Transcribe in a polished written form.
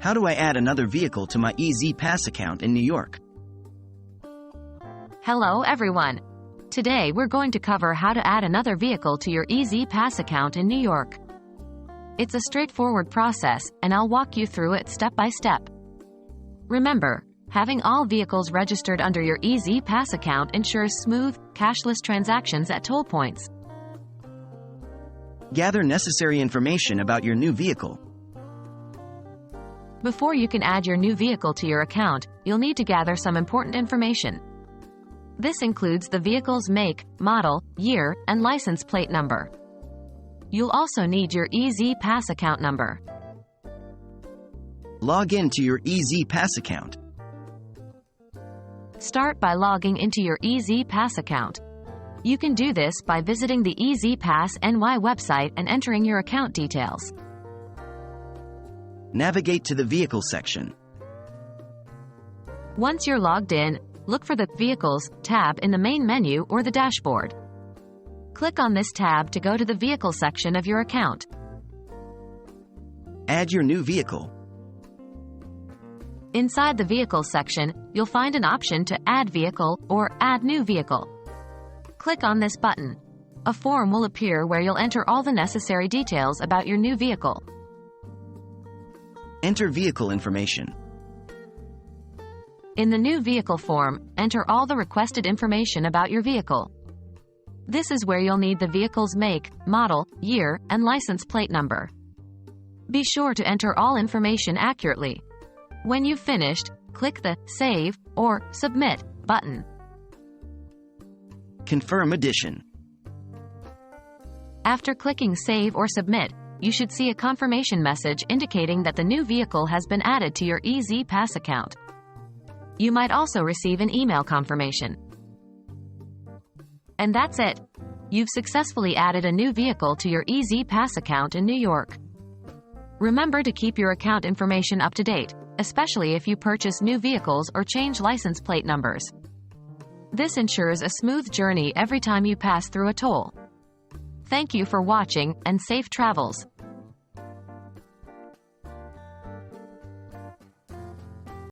How do I add another vehicle to my EZ Pass account in New York? Hello everyone. Today we're going to cover how to add another vehicle to your EZ Pass account in New York. It's a straightforward process, and I'll walk you through it step by step. Remember, having all vehicles registered under your EZ Pass account ensures smooth, cashless transactions at toll points. Gather necessary information about your new vehicle. Before you can add your new vehicle to your account, you'll need to gather some important information. This includes the vehicle's make, model, year, and license plate number. You'll also need your EZ Pass account number. Log in to your EZ Pass account. Start by logging into your EZ Pass account. You can do this by visiting the EZ Pass NY website and entering your account details. Navigate to the Vehicle section. Once you're logged in, look for the Vehicles tab in the main menu or the dashboard. Click on this tab to go to the Vehicle section of your account. Add your new vehicle. Inside the Vehicle section, you'll find an option to Add Vehicle or Add New Vehicle. Click on this button. A form will appear where you'll enter all the necessary details about your new vehicle. Enter vehicle information. In the new vehicle form, enter all the requested information about your vehicle. This is where you'll need the vehicle's make, model, year, and license plate number. Be sure to enter all information accurately. When you've finished, click the Save or Submit button. Confirm addition. After clicking Save or Submit, you should see a confirmation message indicating that the new vehicle has been added to your EZ Pass account. You might also receive an email confirmation. And that's it. You've successfully added a new vehicle to your EZ Pass account in New York. Remember to keep your account information up to date, especially if you purchase new vehicles or change license plate numbers. This ensures a smooth journey every time you pass through a toll. Thank you for watching, and safe travels.